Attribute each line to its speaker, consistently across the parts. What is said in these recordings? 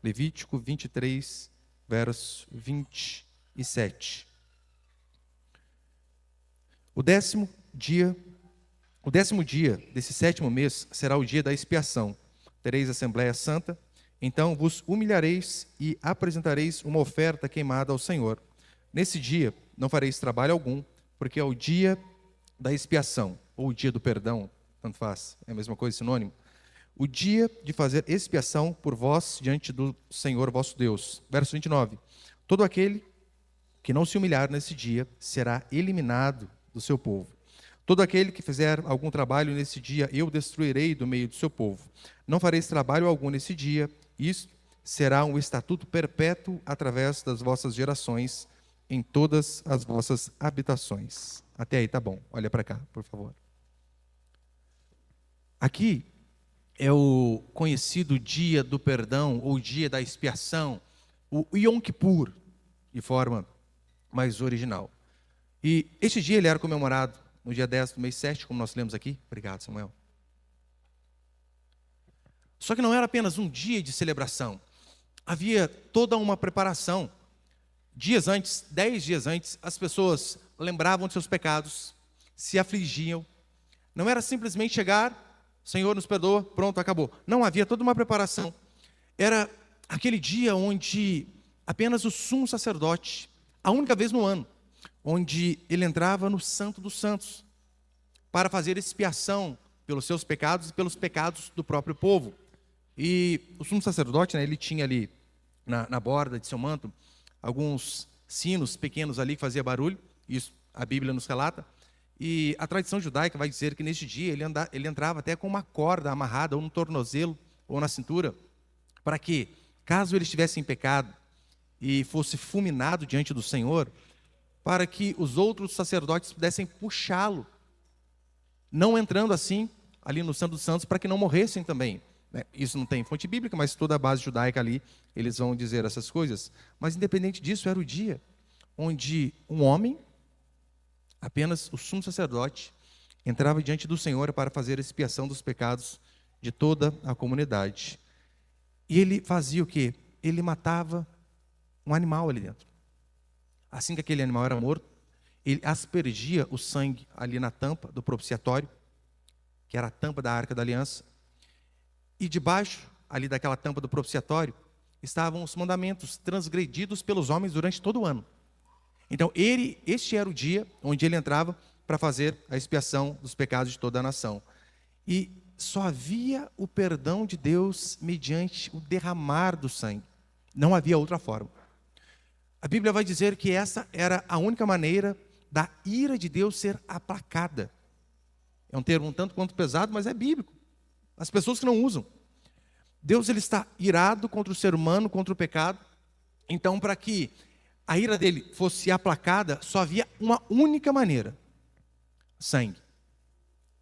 Speaker 1: Levítico 23, verso 27. O décimo dia desse 7º mês será o dia da expiação. Tereis Assembleia Santa, então vos humilhareis e apresentareis uma oferta queimada ao Senhor. Nesse dia não fareis trabalho algum, porque é o dia da expiação, ou o dia do perdão, tanto faz, é a mesma coisa, sinônimo. O dia de fazer expiação por vós diante do Senhor vosso Deus. Verso 29. Todo aquele que não se humilhar nesse dia será eliminado do seu povo. Todo aquele que fizer algum trabalho nesse dia, eu destruirei do meio do seu povo. Não fareis trabalho algum nesse dia, isto será um estatuto perpétuo através das vossas gerações, em todas as vossas habitações. Até aí tá bom, olha para cá, por favor. Aqui é o conhecido dia do perdão, ou dia da expiação, o Yom Kippur, de forma mais original. E este dia ele era comemorado no dia 10 do mês 7, como nós lemos aqui. Obrigado, Samuel. Só que não era apenas um dia de celebração. Havia toda uma preparação. Dias antes, 10 dias antes, as pessoas lembravam de seus pecados, se afligiam. Não era simplesmente chegar, Senhor nos perdoa, pronto, acabou. Não, havia toda uma preparação. Era aquele dia onde apenas o sumo sacerdote, a única vez no ano, onde ele entrava no Santo dos Santos para fazer expiação pelos seus pecados e pelos pecados do próprio povo. E o sumo sacerdote, ele tinha ali na borda de seu manto alguns sinos pequenos ali que fazia barulho, isso a Bíblia nos relata. E a tradição judaica vai dizer que neste dia ele entrava até com uma corda amarrada ou no tornozelo ou na cintura, para que, caso ele estivesse em pecado e fosse fulminado diante do Senhor, para que os outros sacerdotes pudessem puxá-lo, não entrando assim ali no Santo dos Santos, para que não morressem também. Isso não tem fonte bíblica, mas toda a base judaica ali, eles vão dizer essas coisas. Mas independente disso, era o dia onde um homem, apenas o sumo sacerdote, entrava diante do Senhor para fazer a expiação dos pecados de toda a comunidade. E ele fazia o quê? Ele matava um animal ali dentro. Assim que aquele animal era morto, ele aspergia o sangue ali na tampa do propiciatório, que era a tampa da Arca da Aliança. E debaixo ali daquela tampa do propiciatório estavam os mandamentos transgredidos pelos homens durante todo o ano. Então, este era o dia onde ele entrava para fazer a expiação dos pecados de toda a nação. E só havia o perdão de Deus mediante o derramar do sangue. Não havia outra forma. A Bíblia vai dizer que essa era a única maneira da ira de Deus ser aplacada. É um termo um tanto quanto pesado, mas é bíblico. As pessoas que não usam. Deus ele está irado contra o ser humano, contra o pecado. Então, para que a ira dele fosse aplacada, só havia uma única maneira: sangue.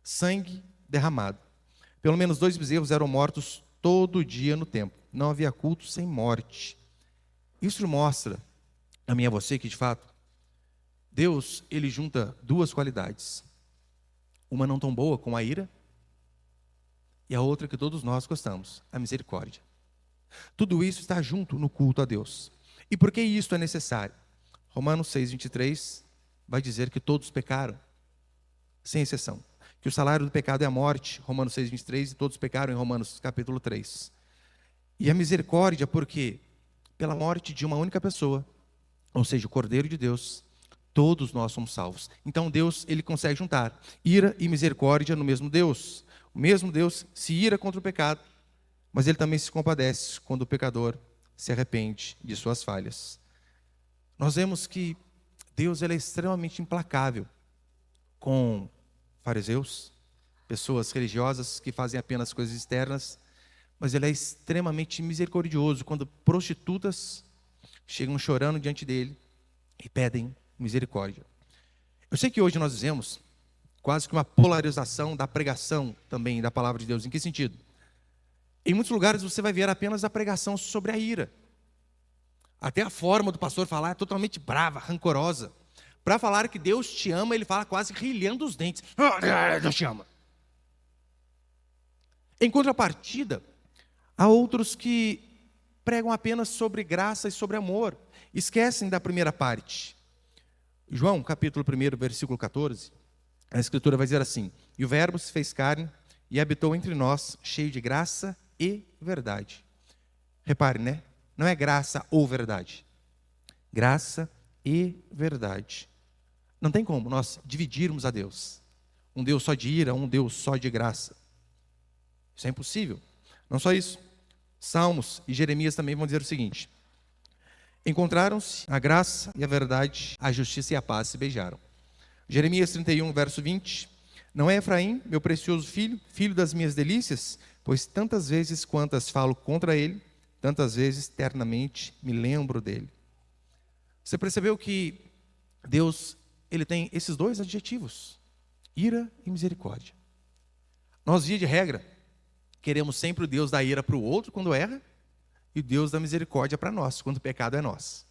Speaker 1: Sangue derramado. Pelo menos 2 bezerros eram mortos todo dia no templo. Não havia culto sem morte. Isso mostra a mim e a você que, de fato, Deus ele junta 2 qualidades. Uma não tão boa, com a ira, e a outra que todos nós gostamos, a misericórdia. Tudo isso está junto no culto a Deus. E por que isso é necessário? Romanos 6:23 vai dizer que todos pecaram, sem exceção. Que o salário do pecado é a morte, Romanos 6:23, e todos pecaram em Romanos capítulo 3. E a misericórdia, porque pela morte de uma única pessoa, ou seja, o Cordeiro de Deus, todos nós somos salvos. Então Deus, ele consegue juntar ira e misericórdia no mesmo Deus. O mesmo Deus se ira contra o pecado, mas ele também se compadece quando o pecador se arrepende de suas falhas. Nós vemos que Deus ele é extremamente implacável com fariseus, pessoas religiosas que fazem apenas coisas externas, mas ele é extremamente misericordioso quando prostitutas chegam chorando diante dele e pedem misericórdia. Eu sei que hoje nós dizemos quase que uma polarização da pregação também da palavra de Deus. Em que sentido? Em muitos lugares você vai ver apenas a pregação sobre a ira. Até a forma do pastor falar é totalmente brava, rancorosa. Para falar que Deus te ama, ele fala quase rilhando os dentes. Deus te ama. Em contrapartida, há outros que pregam apenas sobre graça e sobre amor, esquecem da primeira parte. João, capítulo 1, versículo 14, a Escritura vai dizer assim: e o Verbo se fez carne e habitou entre nós, cheio de graça e verdade. Repare, né? Não é graça ou verdade. Graça e verdade. Não tem como nós dividirmos a Deus. Um Deus só de ira, um Deus só de graça. Isso é impossível. Não só isso. Salmos e Jeremias também vão dizer o seguinte: encontraram-se a graça e a verdade, a justiça e a paz se beijaram. Jeremias 31, verso 20. Não é Efraim, meu precioso filho, filho das minhas delícias? Pois tantas vezes quantas falo contra ele, tantas vezes eternamente me lembro dele. Você percebeu que Deus, ele tem esses dois adjetivos: ira e misericórdia. Nós, via de regra, queremos sempre o Deus da ira para o outro quando erra, e o Deus da misericórdia para nós, quando o pecado é nosso.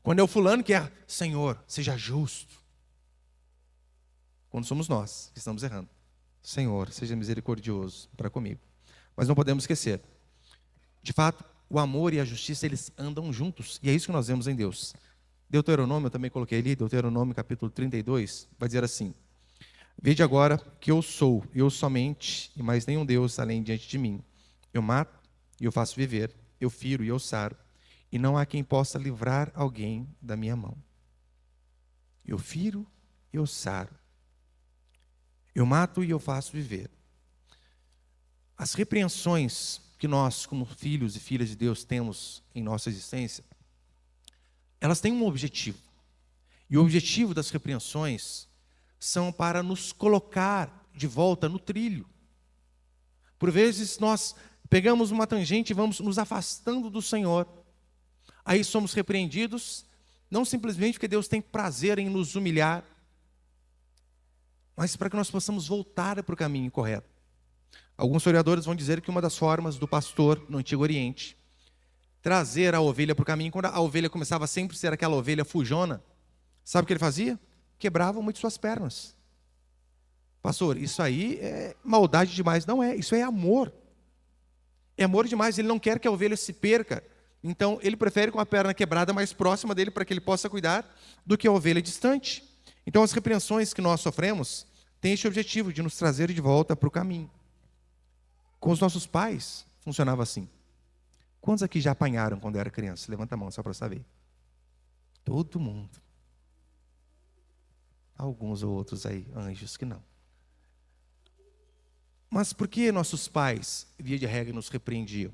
Speaker 1: Quando é o fulano que é, Senhor, seja justo. Quando somos nós que estamos errando, Senhor, seja misericordioso para comigo. Mas não podemos esquecer, de fato, o amor e a justiça, eles andam juntos, e é isso que nós vemos em Deus. Deuteronômio, eu também coloquei ali, Deuteronômio capítulo 32, vai dizer assim: vede agora que eu sou, eu somente, e mais nenhum Deus além diante de mim. Eu mato e eu faço viver, eu firo e eu saro, e não há quem possa livrar alguém da minha mão. Eu firo e eu saro. Eu mato e eu faço viver. As repreensões que nós, como filhos e filhas de Deus, temos em nossa existência, elas têm um objetivo. E o objetivo das repreensões são para nos colocar de volta no trilho. Por vezes nós pegamos uma tangente e vamos nos afastando do Senhor. Aí somos repreendidos, não simplesmente porque Deus tem prazer em nos humilhar, mas para que nós possamos voltar para o caminho correto. Alguns historiadores vão dizer que uma das formas do pastor no Antigo Oriente trazer a ovelha para o caminho, quando a ovelha começava sempre a ser aquela ovelha fujona, sabe o que ele fazia? Quebrava muito suas pernas. Pastor, isso aí é maldade demais. Não é, isso é amor. É amor demais, ele não quer que a ovelha se perca. Então, ele prefere com a perna quebrada mais próxima dele para que ele possa cuidar do que a ovelha distante. Então, as repreensões que nós sofremos têm este objetivo de nos trazer de volta para o caminho. Com os nossos pais, funcionava assim. Quantos aqui já apanharam quando era criança? Levanta a mão só para saber. Todo mundo. Alguns ou outros aí, anjos que não. Mas por que nossos pais, via de regra, nos repreendiam?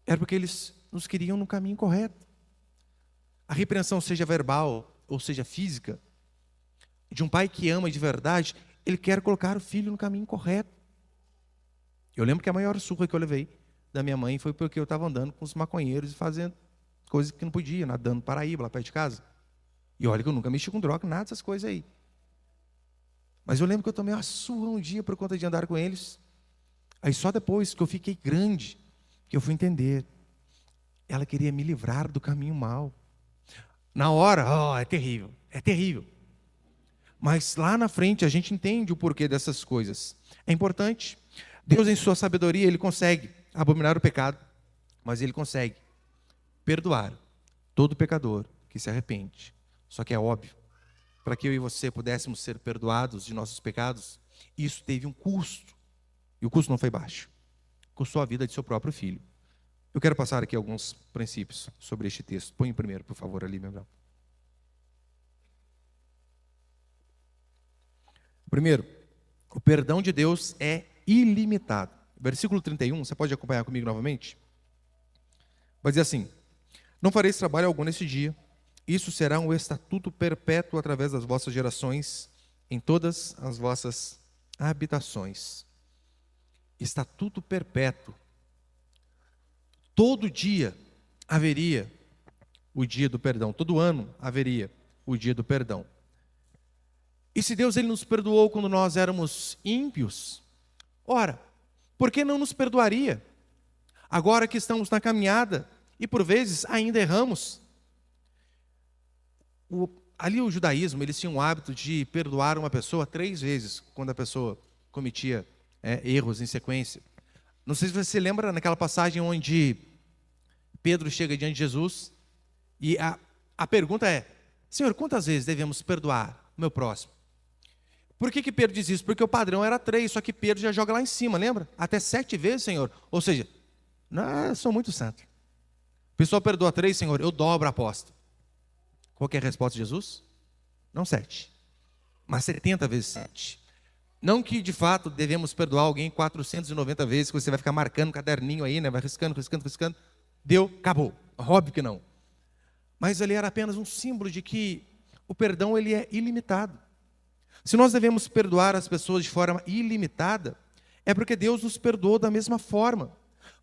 Speaker 1: Era porque eles nos queriam no caminho correto. A repreensão, seja verbal ou seja física, de um pai que ama de verdade, ele quer colocar o filho no caminho correto. Eu lembro que a maior surra que eu levei da minha mãe foi porque eu estava andando com os maconheiros e fazendo coisas que não podia, nadando Paraíba, lá perto de casa. E olha que eu nunca mexi com droga, nada dessas coisas aí. Mas eu lembro que eu tomei uma surra um dia por conta de andar com eles. Aí só depois que eu fiquei grande, que eu fui entender. Ela queria me livrar do caminho mau. Na hora, é terrível, é terrível. Mas lá na frente a gente entende o porquê dessas coisas. É importante. Deus, em sua sabedoria, Ele consegue abominar o pecado, mas Ele consegue perdoar todo pecador que se arrepende. Só que é óbvio, para que eu e você pudéssemos ser perdoados de nossos pecados, isso teve um custo. E o custo não foi baixo. Custou a vida de seu próprio filho. Eu quero passar aqui alguns princípios sobre este texto. Põe o primeiro, por favor, ali, meu irmão. Primeiro, o perdão de Deus é ilimitado. Versículo 31, você pode acompanhar comigo novamente? Vai dizer assim: não fareis trabalho algum nesse dia, isso será um estatuto perpétuo através das vossas gerações, em todas as vossas habitações. Estatuto perpétuo. Todo dia haveria o dia do perdão, todo ano haveria o dia do perdão. E se Deus, Ele nos perdoou quando nós éramos ímpios, ora, por que não nos perdoaria agora que estamos na caminhada e por vezes ainda erramos? Ali o judaísmo, eles tinham o hábito de perdoar uma pessoa 3 vezes quando a pessoa cometia erros em sequência. Não sei se você lembra naquela passagem onde Pedro chega diante de Jesus e a pergunta é: Senhor, quantas vezes devemos perdoar o meu próximo? Por que Pedro diz isso? Porque o padrão era 3, só que Pedro já joga lá em cima, lembra? Até 7 vezes, Senhor. Ou seja, não, eu sou muito santo. A pessoa perdoa 3, Senhor, eu dobro a aposta. Qual que é a resposta de Jesus? Não 7, mas 70 vezes 7. Não que de fato devemos perdoar alguém 490 vezes, que você vai ficar marcando um caderninho aí, né? Vai riscando. Deu, acabou. Óbvio que não. Mas ele era apenas um símbolo de que o perdão ele é ilimitado. Se nós devemos perdoar as pessoas de forma ilimitada, é porque Deus nos perdoou da mesma forma.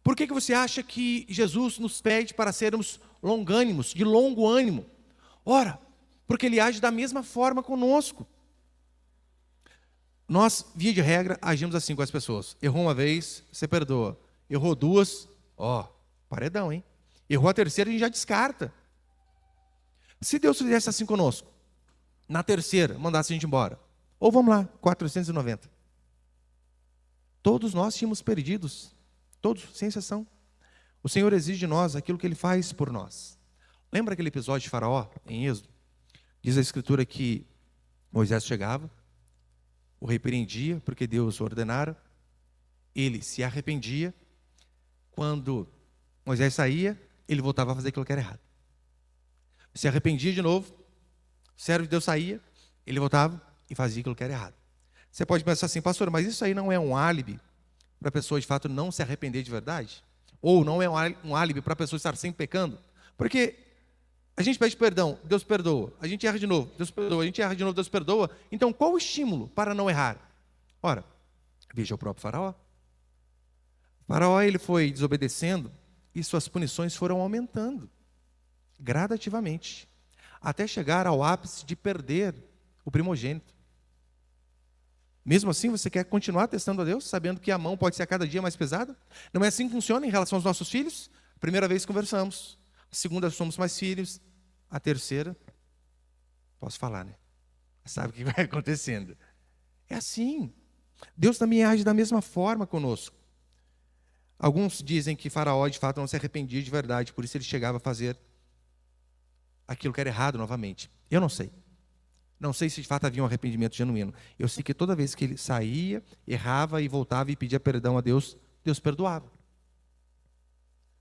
Speaker 1: Por que você acha que Jesus nos pede para sermos longânimos, de longo ânimo? Ora, porque Ele age da mesma forma conosco. Nós, via de regra, agimos assim com as pessoas. Errou uma vez, você perdoa. Errou 2, paredão, hein? Errou a terceira, a gente já descarta. Se Deus fizesse assim conosco, na terceira, mandasse a gente embora. Ou vamos lá, 490. Todos nós tínhamos perdidos. Todos, sem exceção. O Senhor exige de nós aquilo que Ele faz por nós. Lembra aquele episódio de Faraó, em Êxodo? Diz a Escritura que Moisés chegava, o repreendia, porque Deus ordenara. Ele se arrependia. Quando Moisés saía, ele voltava a fazer aquilo que era errado. Se arrependia de novo, o servo de Deus saía, ele voltava e fazia aquilo que era errado. Você pode pensar assim: pastor, mas isso aí não é um álibi para a pessoa de fato não se arrepender de verdade? Ou não é um álibi para a pessoa estar sempre pecando? Porque a gente pede perdão, Deus perdoa. A gente erra de novo, Deus perdoa. A gente erra de novo, Deus perdoa. Então qual o estímulo para não errar? Ora, veja o próprio Faraó. O Faraó, ele foi desobedecendo e suas punições foram aumentando gradativamente, até chegar ao ápice de perder o primogênito. Mesmo assim, você quer continuar testando a Deus, sabendo que a mão pode ser a cada dia mais pesada? Não é assim que funciona em relação aos nossos filhos? A primeira vez conversamos, a segunda somos mais filhos, a terceira, posso falar, né? Sabe o que vai acontecendo. É assim. Deus também age da mesma forma conosco. Alguns dizem que Faraó de fato não se arrependia de verdade, por isso ele chegava a fazer aquilo que era errado novamente. Eu não sei. Não sei se de fato havia um arrependimento genuíno. Eu sei que toda vez que ele saía, errava e voltava e pedia perdão a Deus, Deus perdoava.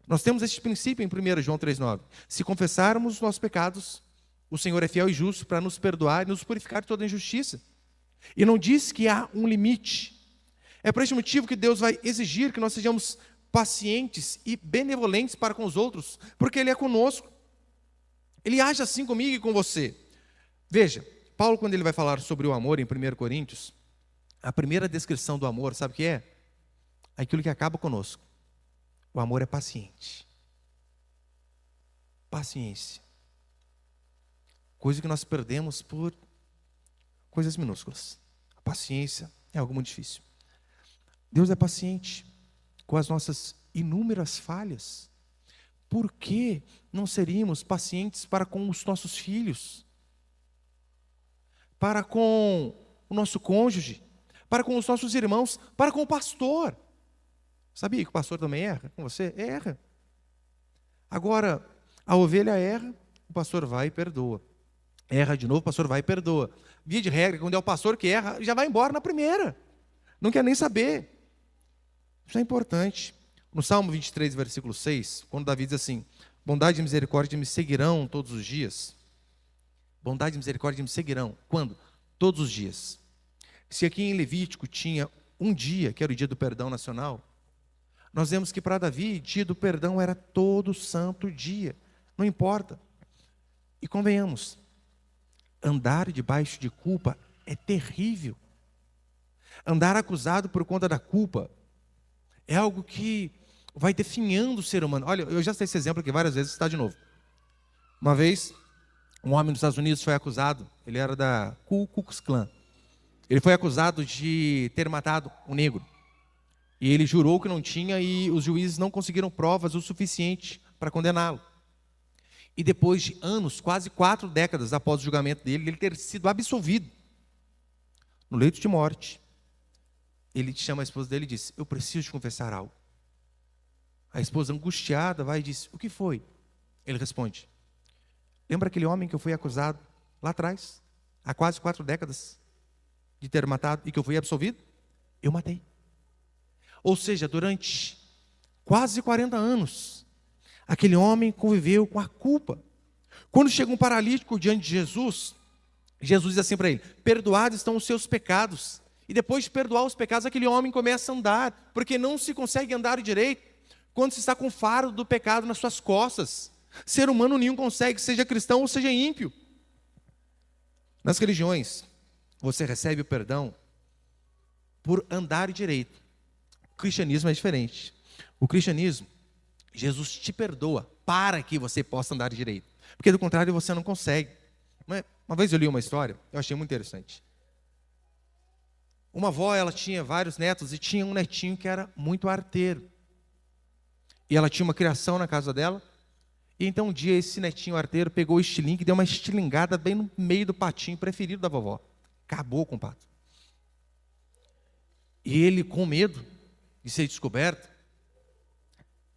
Speaker 1: Nós temos esse princípio em 1 João 3,9. Se confessarmos os nossos pecados, o Senhor é fiel e justo para nos perdoar e nos purificar de toda injustiça. E não diz que há um limite. É por este motivo que Deus vai exigir que nós sejamos pacientes e benevolentes para com os outros, porque Ele é conosco. Ele age assim comigo e com você. Veja, Paulo, quando ele vai falar sobre o amor em 1 Coríntios, a primeira descrição do amor, sabe o que é? Aquilo que acaba conosco. O amor é paciente. Paciência. Coisa que nós perdemos por coisas minúsculas. A paciência é algo muito difícil. Deus é paciente com as nossas inúmeras falhas. Por que não seríamos pacientes para com os nossos filhos? Para com o nosso cônjuge? Para com os nossos irmãos? Para com o pastor? Sabia que o pastor também erra com você? Erra. Agora, a ovelha erra, o pastor vai e perdoa. Erra de novo, o pastor vai e perdoa. Via de regra, quando é o pastor que erra, já vai embora na primeira. Não quer nem saber. Isso é importante. No Salmo 23, versículo 6, quando Davi diz assim: bondade e misericórdia me seguirão todos os dias. Bondade e misericórdia me seguirão. Quando? Todos os dias. Se aqui em Levítico tinha um dia, que era o dia do perdão nacional, nós vemos que para Davi, dia do perdão era todo santo dia. Não importa. E convenhamos, andar debaixo de culpa é terrível. Andar acusado por conta da culpa é algo que vai definhando o ser humano. Olha, eu já sei esse exemplo aqui várias vezes, está de novo. Uma vez, um homem nos Estados Unidos foi acusado, ele era da Ku Klux Klan. Ele foi acusado de ter matado um negro. E ele jurou que não tinha e os juízes não conseguiram provas o suficiente para condená-lo. E depois de anos, quase 4 décadas após o julgamento dele, ele ter sido absolvido, no leito de morte, ele chama a esposa dele e diz: eu preciso te confessar algo. A esposa, angustiada, vai e diz: o que foi? Ele responde: lembra aquele homem que eu fui acusado lá atrás, há quase 4 décadas, de ter matado e que eu fui absolvido? Eu matei. Ou seja, durante quase 40 anos, aquele homem conviveu com a culpa. Quando chega um paralítico diante de Jesus, Jesus diz assim para ele: perdoados estão os seus pecados. E depois de perdoar os pecados, aquele homem começa a andar, porque não se consegue andar direito quando se está com o fardo do pecado nas suas costas. Ser humano nenhum consegue, seja cristão ou seja ímpio. Nas religiões, você recebe o perdão por andar direito. O cristianismo é diferente. O cristianismo, Jesus te perdoa para que você possa andar direito. Porque do contrário você não consegue. Uma vez eu li uma história, eu achei muito interessante. Uma avó, ela tinha vários netos e tinha um netinho que era muito arteiro. E ela tinha uma criação na casa dela. E então um dia esse netinho arteiro pegou o estilingue e deu uma estilingada bem no meio do patinho preferido da vovó. Acabou com o pato. E ele, com medo de ser descoberto,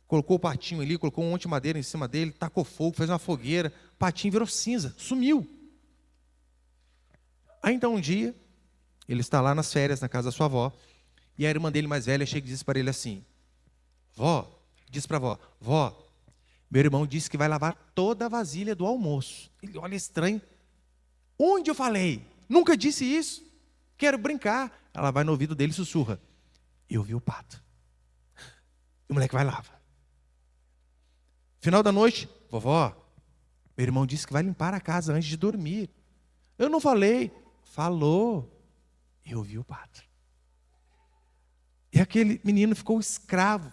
Speaker 1: colocou o patinho ali, colocou um monte de madeira em cima dele, tacou fogo, fez uma fogueira, o patinho virou cinza, sumiu. Aí então um dia, ele está lá nas férias na casa da sua avó, e a irmã dele mais velha chega e diz para ele assim: vó, diz para a avó: vó, meu irmão disse que vai lavar toda a vasilha do almoço. Ele olha estranho: onde eu falei? Nunca disse isso, quero brincar. Ela vai no ouvido dele e sussurra: eu vi o pato. E o moleque vai lá. Final da noite: vovó, meu irmão disse que vai limpar a casa antes de dormir. Eu não falei. Falou. Eu vi o pato. E aquele menino ficou escravo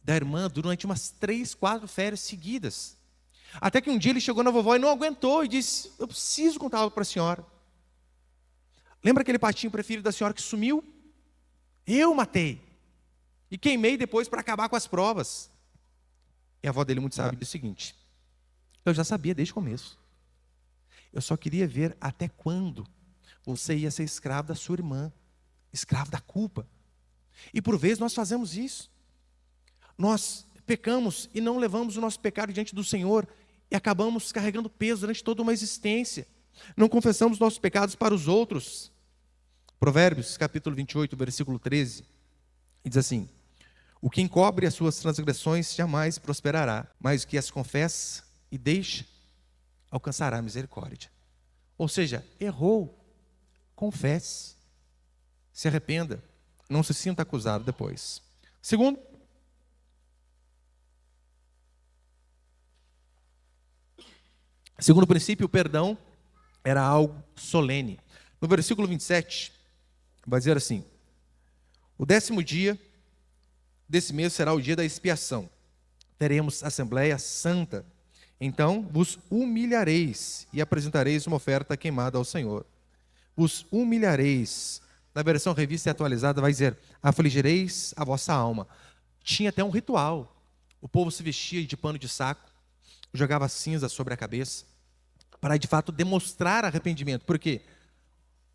Speaker 1: da irmã durante umas 3, 4 férias seguidas. Até que um dia ele chegou na vovó e não aguentou e disse: eu preciso contar algo para a senhora. Lembra aquele patinho preferido da senhora que sumiu? Eu matei. E queimei depois para acabar com as provas. E a avó dele, muito sábia, disse o seguinte: eu já sabia desde o começo. Eu só queria ver até quando você ia ser escravo da sua irmã, escravo da culpa. E por vezes nós fazemos isso. Nós pecamos e não levamos o nosso pecado diante do Senhor e acabamos carregando peso durante toda uma existência. Não confessamos nossos pecados para os outros. Provérbios, capítulo 28, versículo 13, diz assim: o que encobre as suas transgressões jamais prosperará, mas o que as confessa e deixa, alcançará misericórdia. Ou seja, errou, confesse, se arrependa, não se sinta acusado depois. Segundo princípio, o perdão era algo solene. No versículo 27, vai dizer assim: o 10º dia desse mês será o dia da expiação. Teremos assembleia santa. Então vos humilhareis e apresentareis uma oferta queimada ao Senhor. Vos humilhareis. Na versão revista e atualizada vai dizer: afligireis a vossa alma. Tinha até um ritual. O povo se vestia de pano de saco, jogava cinza sobre a cabeça, para de fato demonstrar arrependimento. Por quê?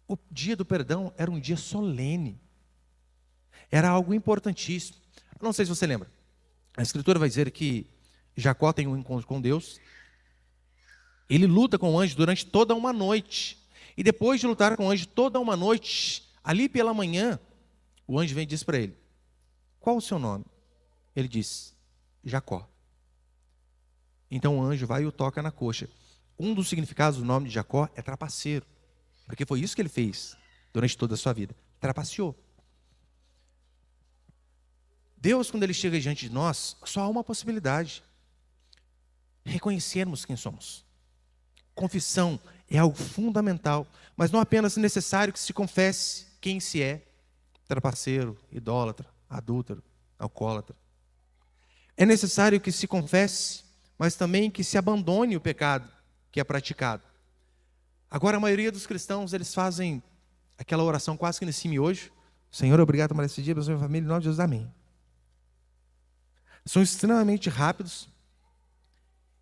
Speaker 1: O dia do perdão era um dia solene. Era algo importantíssimo. Eu não sei se você lembra. A Escritura vai dizer que Jacó tem um encontro com Deus. Ele luta com o anjo durante toda uma noite. E depois de lutar com o anjo toda uma noite, ali pela manhã, o anjo vem e diz para ele: qual o seu nome? Ele diz: Jacó. Então o anjo vai e o toca na coxa. Um dos significados do nome de Jacó é trapaceiro, porque foi isso que ele fez durante toda a sua vida. Trapaceou. Deus, quando Ele chega diante de nós, só há uma possibilidade: reconhecermos quem somos. Confissão é algo fundamental, mas não apenas necessário que se confesse quem se é: trapaceiro, idólatra, adúltero, alcoólatra. É necessário que se confesse, mas também que se abandone o pecado que é praticado. Agora, a maioria dos cristãos, eles fazem aquela oração quase que nesse miojo: Senhor, obrigado por esse dia, abençoe minha família, em nome de Jesus, amém. São extremamente rápidos,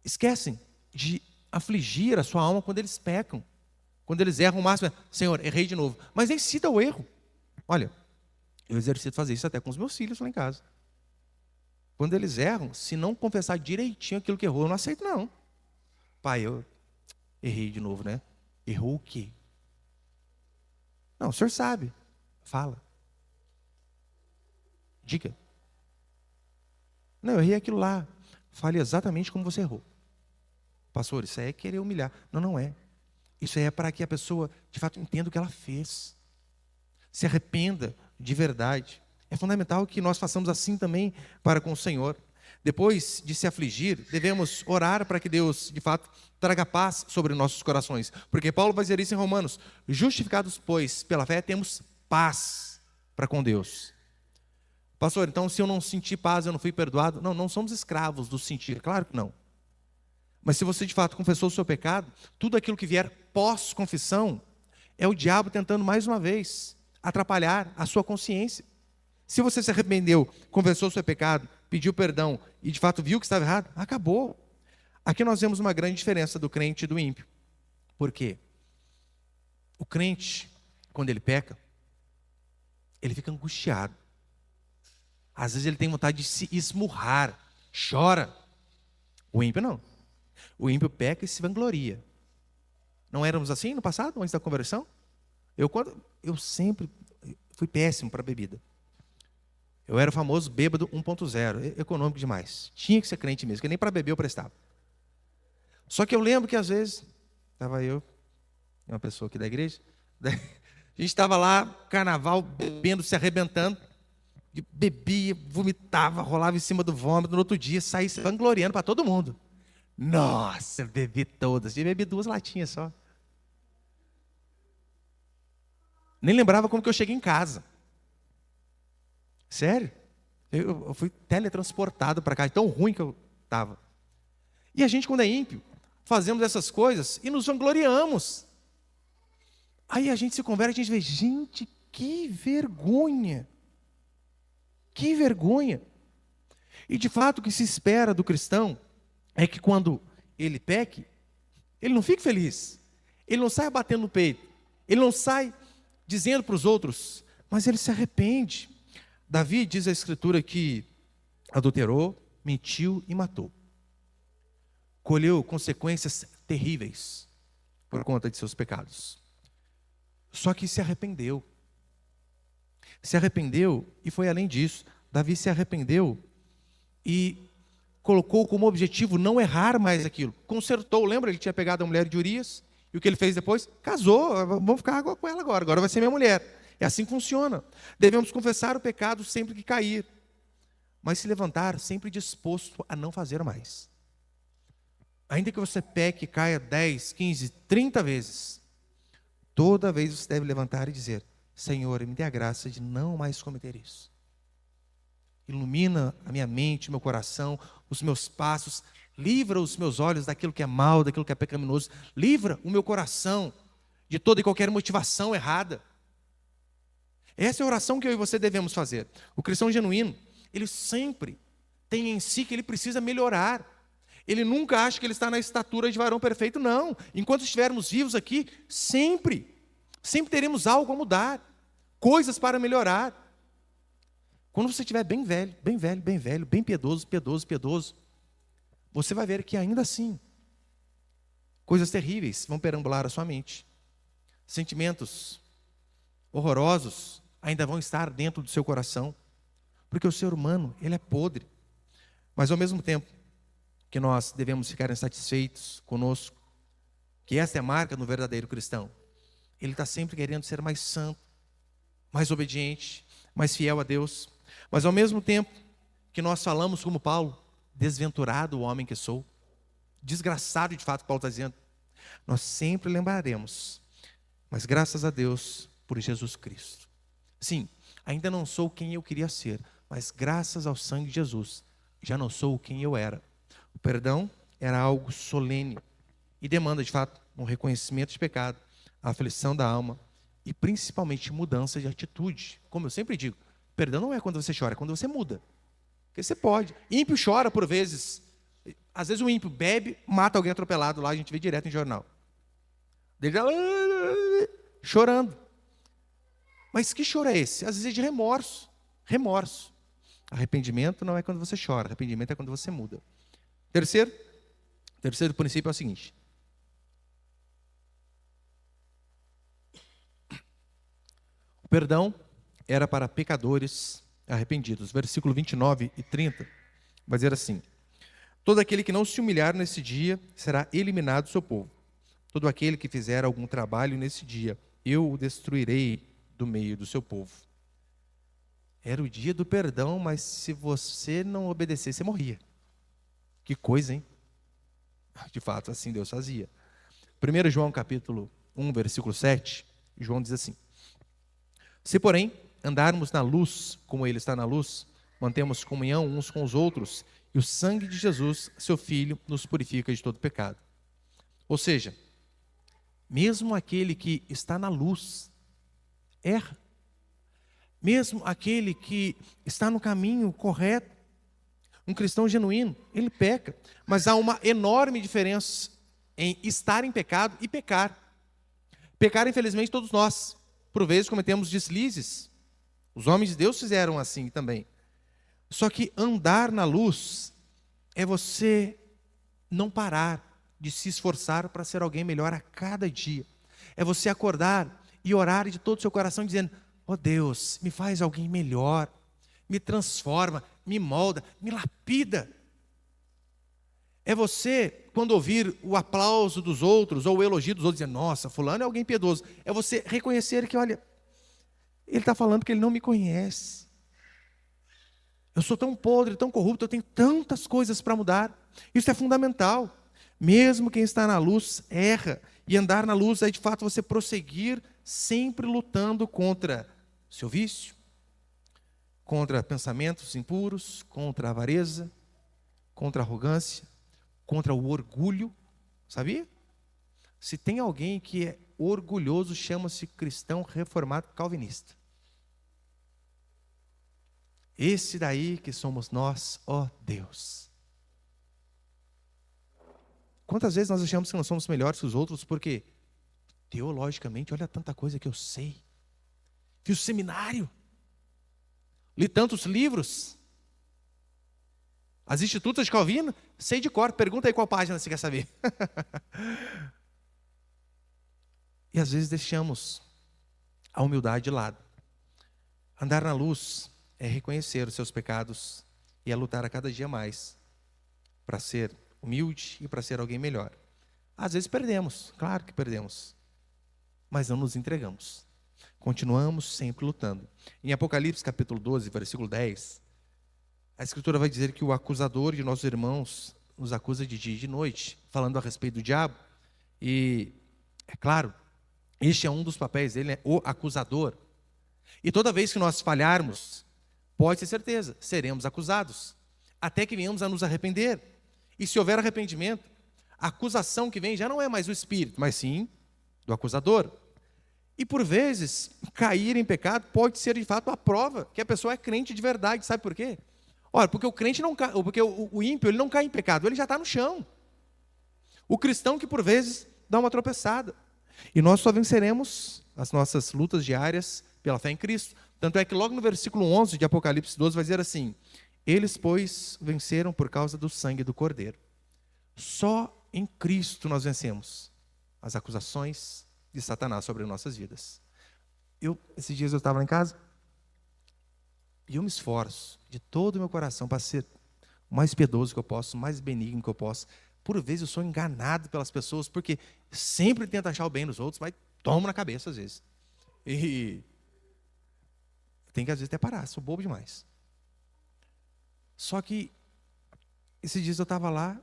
Speaker 1: esquecem de afligir a sua alma quando eles pecam, quando eles erram o máximo: Senhor, errei de novo. Mas nem cita o erro. Olha, eu exercito fazer isso até com os meus filhos lá em casa. Quando eles erram, se não confessar direitinho aquilo que errou, eu não aceito não. Pai, eu errei de novo, né? Errou o quê? Não, o senhor sabe. Fala. Diga. Não, eu errei aquilo lá. Fale exatamente como você errou. Pastor, isso aí é querer humilhar. Não, não é. Isso aí é para que a pessoa, de fato, entenda o que ela fez. Se arrependa de verdade. É fundamental que nós façamos assim também para com o Senhor. Depois de se afligir, devemos orar para que Deus, de fato, traga paz sobre nossos corações. Porque Paulo vai dizer isso em Romanos. Justificados, pois, pela fé, temos paz para com Deus. Pastor, então se eu não sentir paz, eu não fui perdoado? Não, não somos escravos do sentir, claro que não. Mas se você de fato confessou o seu pecado, tudo aquilo que vier pós-confissão é o diabo tentando mais uma vez atrapalhar a sua consciência. Se você se arrependeu, confessou o seu pecado, pediu perdão e de fato viu que estava errado, acabou. Aqui nós vemos uma grande diferença do crente e do ímpio. Por quê? O crente, quando ele peca, ele fica angustiado. Às vezes ele tem vontade de se esmurrar, chora. O ímpio não. O ímpio peca e se vangloria. Não éramos assim no passado, antes da conversão? Eu sempre fui péssimo para bebida. Eu era o famoso bêbado 1.0, econômico demais. Tinha que ser crente mesmo, porque nem para beber eu prestava. Só que eu lembro que às vezes, estava eu, uma pessoa aqui da igreja, a gente estava lá, carnaval, bebendo, se arrebentando, bebia, vomitava, rolava em cima do vômito, no outro dia saía se vangloriando para todo mundo. Nossa, bebi todas, e bebi 2 latinhas só. Nem lembrava como que eu cheguei em casa. Sério? Eu fui teletransportado para cá, tão ruim que eu estava. E a gente, quando é ímpio, fazemos essas coisas e nos vangloriamos. Aí a gente se converte e a gente vê, gente, que vergonha. Que vergonha. E de fato o que se espera do cristão é que quando ele peque, ele não fique feliz. Ele não sai batendo no peito. Ele não sai dizendo para os outros, mas ele se arrepende. Davi diz a Escritura que adulterou, mentiu e matou. Colheu consequências terríveis por conta de seus pecados. Só que se arrependeu. Se arrependeu e foi além disso. Davi se arrependeu e colocou como objetivo não errar mais aquilo. Consertou, lembra? Ele tinha pegado a mulher de Urias e o que ele fez depois? Casou, vamos ficar com ela agora vai ser minha mulher. É assim que funciona. Devemos confessar o pecado sempre que cair, mas se levantar sempre disposto a não fazer mais. Ainda que você peque e caia 10, 15, 30 vezes, toda vez você deve levantar e dizer, Senhor, me dê a graça de não mais cometer isso. Ilumina a minha mente, meu coração, os meus passos, livra os meus olhos daquilo que é mal, daquilo que é pecaminoso, livra o meu coração de toda e qualquer motivação errada. Essa é a oração que eu e você devemos fazer. O cristão genuíno, ele sempre tem em si que ele precisa melhorar. Ele nunca acha que ele está na estatura de varão perfeito, não. Enquanto estivermos vivos aqui, sempre teremos algo a mudar, coisas para melhorar. Quando você estiver bem velho, bem piedoso, você vai ver que ainda assim, coisas terríveis vão perambular a sua mente. Sentimentos horrorosos ainda vão estar dentro do seu coração, porque o ser humano, ele é podre. Mas ao mesmo tempo que nós devemos ficar insatisfeitos conosco, que essa é a marca do verdadeiro cristão, ele está sempre querendo ser mais santo, mais obediente, mais fiel a Deus. Mas ao mesmo tempo que nós falamos como Paulo, desventurado o homem que sou, desgraçado de fato que Paulo está dizendo, nós sempre lembraremos, mas graças a Deus por Jesus Cristo. Sim, ainda não sou quem eu queria ser, mas graças ao sangue de Jesus, já não sou quem eu era. O perdão era algo solene e demanda de fato um reconhecimento de pecado, a aflição da alma e principalmente mudança de atitude. Como eu sempre digo, perdão não é quando você chora, é quando você muda. Porque você pode. Ímpio chora por vezes. Às vezes o ímpio bebe, mata alguém atropelado lá, a gente vê direto em jornal. Ele chorando. Mas que choro é esse? Às vezes é de remorso. Remorso. Arrependimento não é quando você chora, arrependimento é quando você muda. Terceiro princípio é o seguinte: o perdão era para pecadores arrependidos. Versículo 29 e 30 vai dizer assim: todo aquele que não se humilhar nesse dia será eliminado do seu povo. Todo aquele que fizer algum trabalho nesse dia, eu o destruirei do meio do seu povo. Era o dia do perdão, mas se você não obedecer, você morria. Que coisa, hein? De fato, assim Deus fazia. 1 João capítulo 1, versículo 7, João diz assim: se, porém, andarmos na luz, como Ele está na luz, mantemos comunhão uns com os outros, e o sangue de Jesus, seu Filho, nos purifica de todo pecado. Ou seja, mesmo aquele que está na luz erra. Mesmo aquele que está no caminho correto, um cristão genuíno, ele peca. Mas há uma enorme diferença em estar em pecado e pecar. Pecar, infelizmente, todos nós, por vezes, cometemos deslizes. Os homens de Deus fizeram assim também. Só que andar na luz é você não parar de se esforçar para ser alguém melhor a cada dia. É você acordar e orar de todo o seu coração dizendo: ó Deus, me faz alguém melhor, me transforma, me molda, me lapida. É você, quando ouvir o aplauso dos outros ou o elogio dos outros, dizer: nossa, fulano é alguém piedoso. É você reconhecer que, olha, ele está falando que ele não me conhece. Eu sou tão podre, tão corrupto, eu tenho tantas coisas para mudar. Isso é fundamental. Mesmo quem está na luz erra. E andar na luz é, de fato, você prosseguir sempre lutando contra seu vício, contra pensamentos impuros, contra a avareza, contra a arrogância, contra o orgulho. Sabia? Se tem alguém que é orgulhoso, chama-se cristão reformado calvinista. Esse daí que somos nós, ó Deus. Quantas vezes nós achamos que nós somos melhores que os outros porque, teologicamente, olha tanta coisa que eu sei. Fiz seminário, li tantos livros, as Institutas de Calvino, sei de cor, pergunta aí qual página você quer saber. E às vezes deixamos a humildade de lado. Andar na luz é reconhecer os seus pecados e é lutar a cada dia mais para ser humilde e para ser alguém melhor. Às vezes perdemos, claro que perdemos, mas não nos entregamos. Continuamos sempre lutando. Em Apocalipse capítulo 12, versículo 10, a Escritura vai dizer que o acusador de nossos irmãos nos acusa de dia e de noite, falando a respeito do diabo. E, é claro, este é um dos papéis dele, né? O acusador. E toda vez que nós falharmos, pode ter certeza, seremos acusados, até que venhamos a nos arrepender. E se houver arrependimento, a acusação que vem já não é mais o espírito, mas sim do acusador. E por vezes, cair em pecado pode ser de fato a prova que a pessoa é crente de verdade. Sabe por quê? Olha, porque o crente não cai, porque o ímpio ele não cai em pecado, ele já está no chão. O cristão que por vezes dá uma tropeçada. E nós só venceremos as nossas lutas diárias pela fé em Cristo. Tanto é que logo no versículo 11 de Apocalipse 12 vai dizer assim: eles, pois, venceram por causa do sangue do Cordeiro. Só em Cristo nós vencemos as acusações de Satanás sobre nossas vidas. Esses dias eu estava lá em casa e eu me esforço de todo o meu coração para ser o mais piedoso que eu posso, o mais benigno que eu posso. Por vezes eu sou enganado pelas pessoas, porque sempre tento achar o bem nos outros, mas tomo na cabeça às vezes. E tem que às vezes até parar, sou bobo demais. Só que esses dias eu estava lá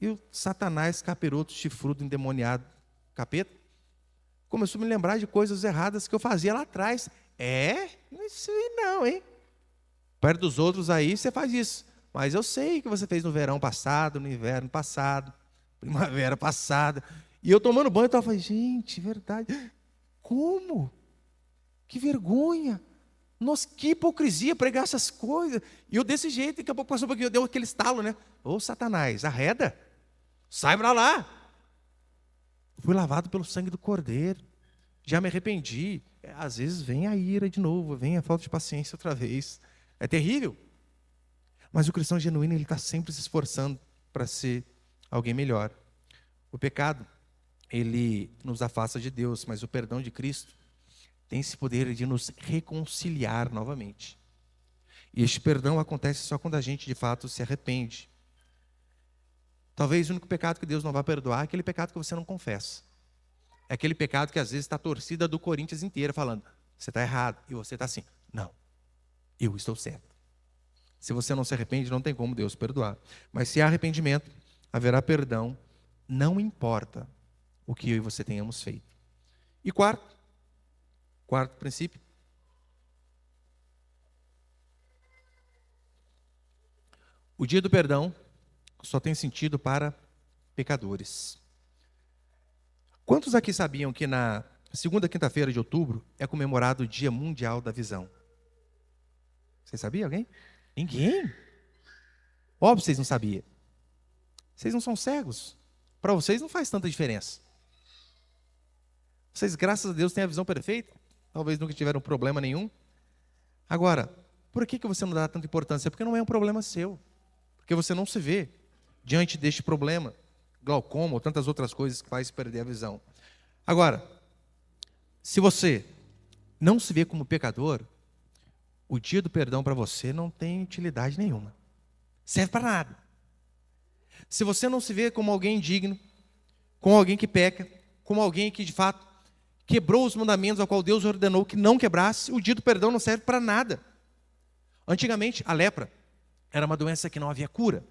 Speaker 1: e o Satanás, capiroto, chifrudo, endemoniado, capeta, começou a me lembrar de coisas erradas que eu fazia lá atrás. Isso aí não, hein? Perto dos outros aí você faz isso. Mas eu sei que você fez no verão passado, no inverno passado, primavera passada. E eu tomando banho, eu estava falando: gente, verdade. Como? Que vergonha. Nossa, que hipocrisia pregar essas coisas. E eu desse jeito, daqui a pouco passou um pouquinho, deu aquele estalo, né? Ô Satanás, arreda. Sai para lá. Fui lavado pelo sangue do Cordeiro. Já me arrependi. Às vezes vem a ira de novo, vem a falta de paciência outra vez. É terrível. Mas o cristão genuíno, ele está sempre se esforçando para ser alguém melhor. O pecado, ele nos afasta de Deus, mas o perdão de Cristo tem esse poder de nos reconciliar novamente. E este perdão acontece só quando a gente de fato se arrepende. Talvez o único pecado que Deus não vai perdoar é aquele pecado que você não confessa. É aquele pecado que às vezes está a torcida do Corinthians inteira falando, você está errado, e você está assim, não, eu estou certo. Se você não se arrepende, não tem como Deus perdoar. Mas se há arrependimento, haverá perdão, não importa o que eu e você tenhamos feito. E quarto princípio, o dia do perdão só tem sentido para pecadores. Quantos aqui sabiam que na segunda quinta-feira de outubro é comemorado o Dia Mundial da Visão? Vocês sabiam, alguém? Ninguém? Óbvio, vocês não sabiam. Vocês não são cegos. Para vocês não faz tanta diferença. Vocês, graças a Deus, têm a visão perfeita. Talvez nunca tiveram problema nenhum. Agora, por que você não dá tanta importância? Porque não é um problema seu. Porque você não se vê diante deste problema, glaucoma ou tantas outras coisas que faz perder a visão. Agora, se você não se vê como pecador, o dia do perdão para você não tem utilidade nenhuma. Serve para nada. Se você não se vê como alguém indigno, como alguém que peca, como alguém que de fato quebrou os mandamentos ao qual Deus ordenou que não quebrasse, o dia do perdão não serve para nada. Antigamente, a lepra era uma doença que não havia cura.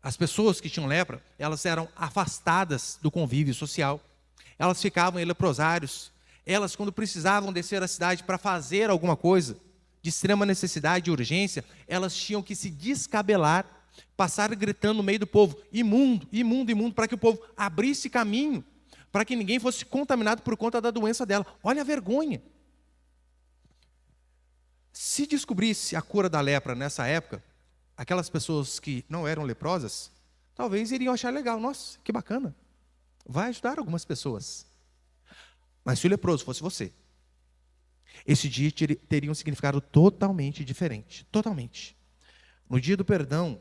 Speaker 1: As pessoas que tinham lepra, elas eram afastadas do convívio social. Elas ficavam em leprosários. Elas, quando precisavam descer à cidade para fazer alguma coisa de extrema necessidade e urgência, elas tinham que se descabelar, passar gritando no meio do povo, imundo, imundo, imundo, para que o povo abrisse caminho, para que ninguém fosse contaminado por conta da doença dela. Olha a vergonha. Se descobrisse a cura da lepra nessa época, aquelas pessoas que não eram leprosas, talvez iriam achar legal. Nossa, que bacana. Vai ajudar algumas pessoas. Mas se o leproso fosse você, esse dia teria um significado totalmente diferente. Totalmente. No dia do perdão,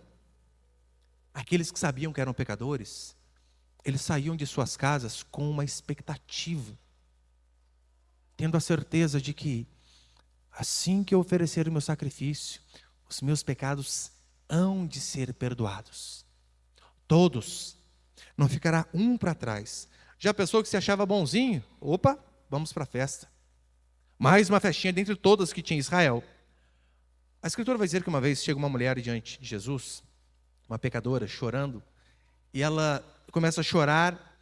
Speaker 1: aqueles que sabiam que eram pecadores, eles saíam de suas casas com uma expectativa, tendo a certeza de que, assim que eu oferecer o meu sacrifício, os meus pecados hão de ser perdoados. Todos. Não ficará um para trás. Já pensou que se achava bonzinho? Opa, vamos para a festa. Mais uma festinha dentre todas que tinha em Israel. A Escritura vai dizer que uma vez chega uma mulher diante de Jesus, uma pecadora, chorando, e ela começa a chorar,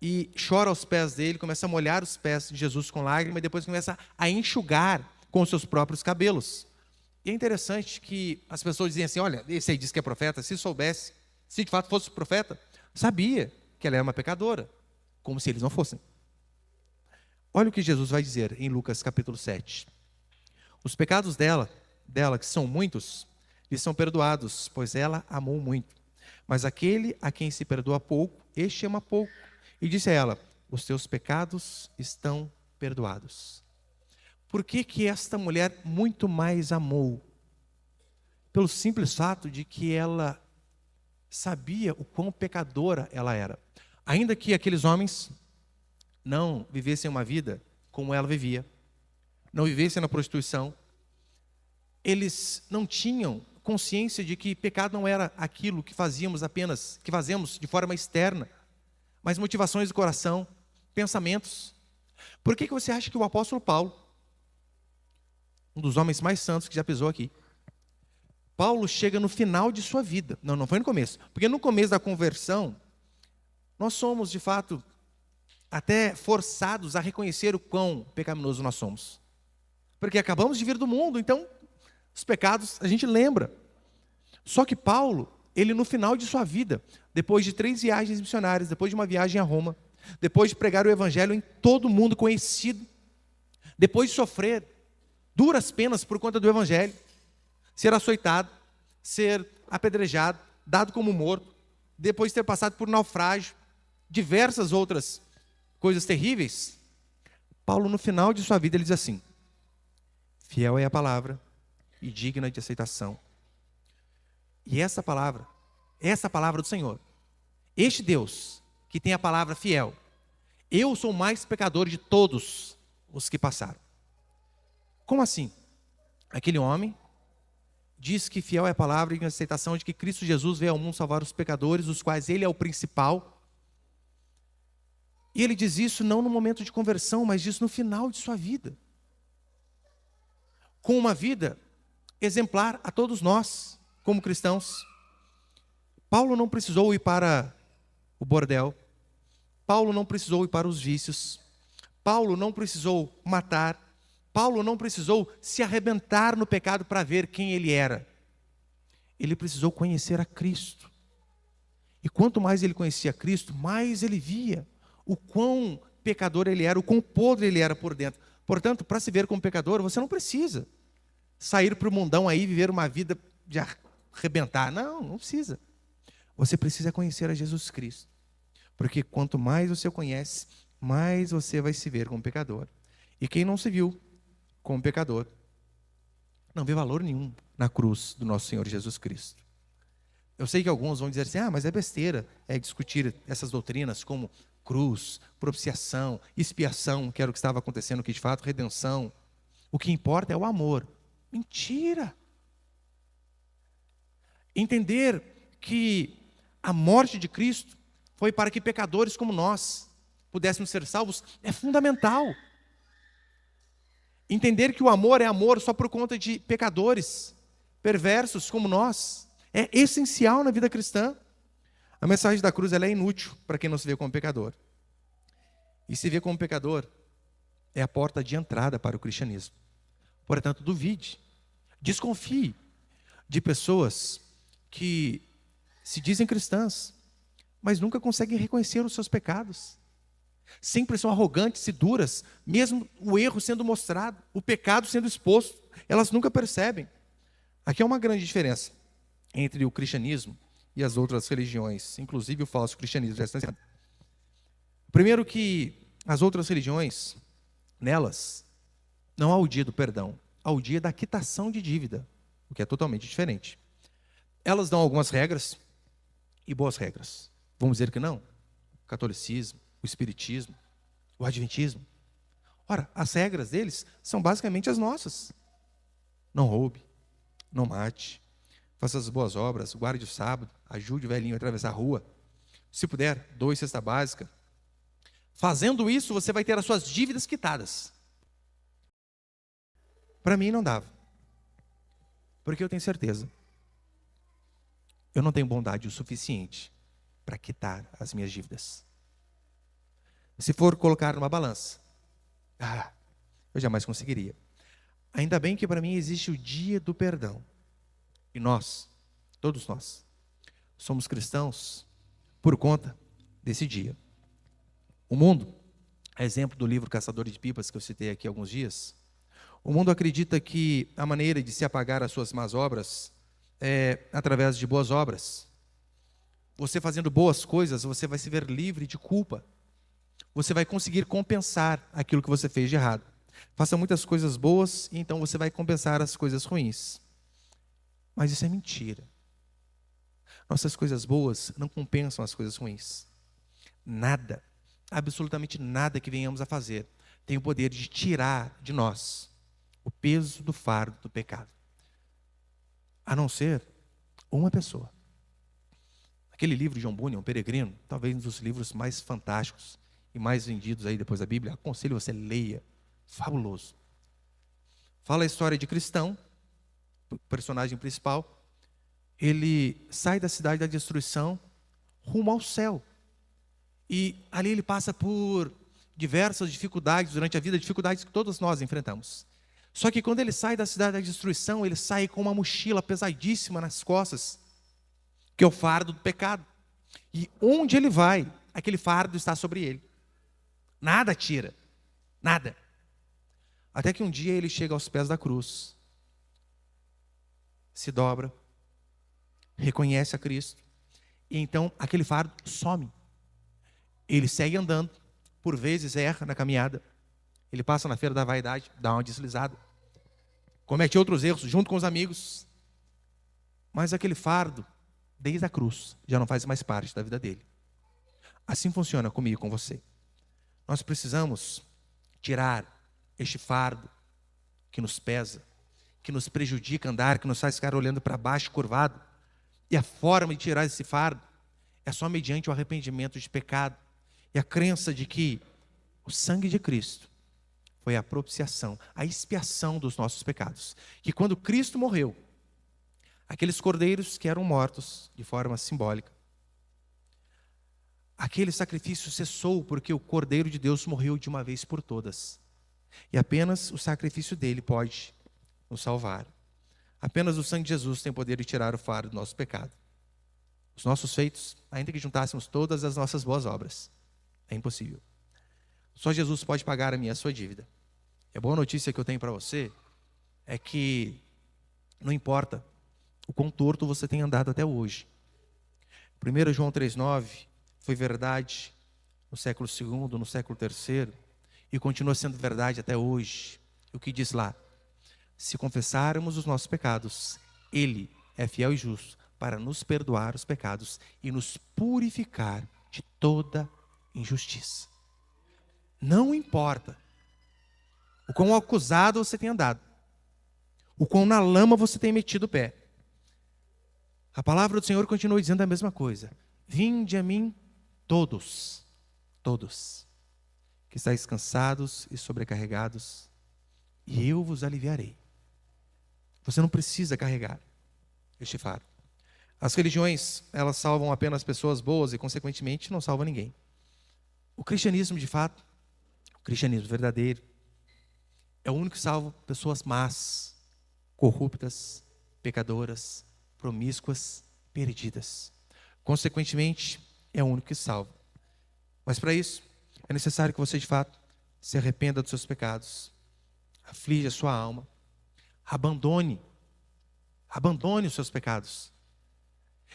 Speaker 1: e chora aos pés dele, começa a molhar os pés de Jesus com lágrimas, e depois começa a enxugar com os seus próprios cabelos. E é interessante que as pessoas dizem assim, olha, esse aí diz que é profeta, se soubesse, se de fato fosse profeta, sabia que ela era uma pecadora, como se eles não fossem. Olha o que Jesus vai dizer em Lucas capítulo 7. Os pecados dela, que são muitos, lhe são perdoados, pois ela amou muito. Mas aquele a quem se perdoa pouco, este ama pouco. E disse a ela, os teus pecados estão perdoados. Por que esta mulher muito mais amou? Pelo simples fato de que ela sabia o quão pecadora ela era. Ainda que aqueles homens não vivessem uma vida como ela vivia, não vivessem na prostituição, eles não tinham consciência de que pecado não era aquilo que fazemos de forma externa, mas motivações do coração, pensamentos. Por que você acha que o apóstolo Paulo, um dos homens mais santos que já pisou aqui, Paulo chega no final de sua vida, não foi no começo, porque no começo da conversão, nós somos de fato até forçados a reconhecer o quão pecaminoso nós somos, porque acabamos de vir do mundo, então os pecados a gente lembra. Só que Paulo, ele no final de sua vida, depois de 3 viagens missionárias, depois de uma viagem a Roma, depois de pregar o evangelho em todo o mundo conhecido, depois de sofrer duras penas por conta do evangelho, ser açoitado, ser apedrejado, dado como morto, depois de ter passado por naufrágio, diversas outras coisas terríveis, Paulo no final de sua vida ele diz assim, fiel é a palavra e digna de aceitação, E essa palavra do Senhor, este Deus que tem a palavra fiel, eu sou o mais pecador de todos os que passaram. Como assim? Aquele homem diz que fiel é a palavra em aceitação de que Cristo Jesus veio ao mundo salvar os pecadores, dos quais ele é o principal. E ele diz isso não no momento de conversão, mas diz no final de sua vida. Com uma vida exemplar a todos nós, como cristãos. Paulo não precisou ir para o bordel. Paulo não precisou ir para os vícios. Paulo não precisou matar. Paulo não precisou se arrebentar no pecado para ver quem ele era. Ele precisou conhecer a Cristo. E quanto mais ele conhecia Cristo, mais ele via o quão pecador ele era, o quão podre ele era por dentro. Portanto, para se ver como pecador, você não precisa sair para o mundão aí e viver uma vida de arrebentar. Não precisa. Você precisa conhecer a Jesus Cristo. Porque quanto mais você o conhece, mais você vai se ver como pecador. E quem não se viu como pecador, não vê valor nenhum na cruz do nosso Senhor Jesus Cristo. Eu sei que alguns vão dizer assim, mas é besteira discutir essas doutrinas como cruz, propiciação, expiação, que era o que estava acontecendo aqui de fato, redenção. O que importa é o amor. Mentira! Entender que a morte de Cristo foi para que pecadores como nós pudéssemos ser salvos é fundamental. Entender que o amor é amor só por conta de pecadores perversos como nós é essencial na vida cristã. A mensagem da cruz ela é inútil para quem não se vê como pecador. E se vê como pecador é a porta de entrada para o cristianismo. Portanto, duvide, desconfie de pessoas que se dizem cristãs, mas nunca conseguem reconhecer os seus pecados. Sempre são arrogantes e duras, mesmo o erro sendo mostrado, o pecado sendo exposto, elas nunca percebem. Aqui há uma grande diferença entre o cristianismo e as outras religiões, inclusive o falso cristianismo. Primeiro que as outras religiões, nelas, não há o dia do perdão, há o dia da quitação de dívida, o que é totalmente diferente. Elas dão algumas regras e boas regras. Vamos dizer que não? O catolicismo, o espiritismo, o adventismo. Ora, as regras deles são basicamente as nossas. Não roube, não mate, faça as boas obras, guarde o sábado, ajude o velhinho a atravessar a rua. Se puder, doe cesta básica. Fazendo isso, você vai ter as suas dívidas quitadas. Para mim não dava. Porque eu tenho certeza. Eu não tenho bondade o suficiente para quitar as minhas dívidas. Se for colocar numa balança, eu jamais conseguiria. Ainda bem que para mim existe o dia do perdão. E nós, todos nós, somos cristãos por conta desse dia. O mundo, a exemplo do livro Caçadores de Pipas, que eu citei aqui há alguns dias, o mundo acredita que a maneira de se apagar as suas más obras é através de boas obras. Você fazendo boas coisas, você vai se ver livre de culpa. Você vai conseguir compensar aquilo que você fez de errado. Faça muitas coisas boas e então você vai compensar as coisas ruins. Mas isso é mentira. Nossas coisas boas não compensam as coisas ruins. Nada, absolutamente nada que venhamos a fazer tem o poder de tirar de nós o peso do fardo do pecado. A não ser uma pessoa. Aquele livro de John Bunyan, O Peregrino, talvez um dos livros mais fantásticos e mais vendidos aí depois da Bíblia. Aconselho você leia. Fabuloso. Fala a história de cristão, o personagem principal. Ele sai da cidade da destruição rumo ao céu. E ali ele passa por diversas dificuldades durante a vida, dificuldades que todos nós enfrentamos. Só que quando ele sai da cidade da destruição, ele sai com uma mochila pesadíssima nas costas, que é o fardo do pecado. E onde ele vai, aquele fardo está sobre ele. Nada tira. Nada. Até que um dia ele chega aos pés da cruz, se dobra, reconhece a Cristo, e então aquele fardo some. Ele segue andando, por vezes erra na caminhada, ele passa na feira da vaidade, dá uma deslizada, comete outros erros junto com os amigos, mas aquele fardo, desde a cruz, já não faz mais parte da vida dele. Assim funciona comigo e com você. Nós precisamos tirar este fardo que nos pesa, que nos prejudica andar, que nos faz ficar olhando para baixo, curvado. E a forma de tirar esse fardo é só mediante o arrependimento de pecado e a crença de que o sangue de Cristo foi a propiciação, a expiação dos nossos pecados. Que quando Cristo morreu, aqueles cordeiros que eram mortos de forma simbólica, aquele sacrifício cessou porque o Cordeiro de Deus morreu de uma vez por todas. E apenas o sacrifício dele pode nos salvar. Apenas o sangue de Jesus tem poder de tirar o fardo do nosso pecado. Os nossos feitos, ainda que juntássemos todas as nossas boas obras, é impossível. Só Jesus pode pagar a minha e a sua dívida. E a boa notícia que eu tenho para você é que não importa o quão torto você tem andado até hoje. 1 João 3,9 foi verdade no século II, no século III, e continua sendo verdade até hoje. O que diz lá? Se confessarmos os nossos pecados, Ele é fiel e justo para nos perdoar os pecados e nos purificar de toda injustiça. Não importa o quão acusado você tem andado, o quão na lama você tem metido o pé. A palavra do Senhor continua dizendo a mesma coisa. Vinde a mim todos, que estáis cansados e sobrecarregados, e eu vos aliviarei. Você não precisa carregar este fardo. As religiões, elas salvam apenas pessoas boas e, consequentemente, não salvam ninguém. O cristianismo, de fato, o cristianismo verdadeiro, é o único que salva pessoas más, corruptas, pecadoras, promíscuas, perdidas. Consequentemente, é o único que salva. Mas para isso, é necessário que você, de fato, se arrependa dos seus pecados, aflige a sua alma, abandone os seus pecados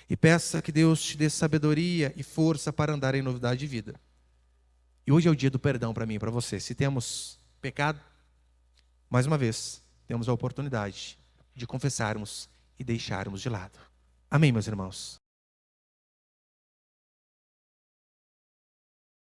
Speaker 1: e peça que Deus te dê sabedoria e força para andar em novidade de vida. E hoje é o dia do perdão para mim e para você. Se temos pecado, mais uma vez, temos a oportunidade de confessarmos e deixarmos de lado. Amém, meus irmãos?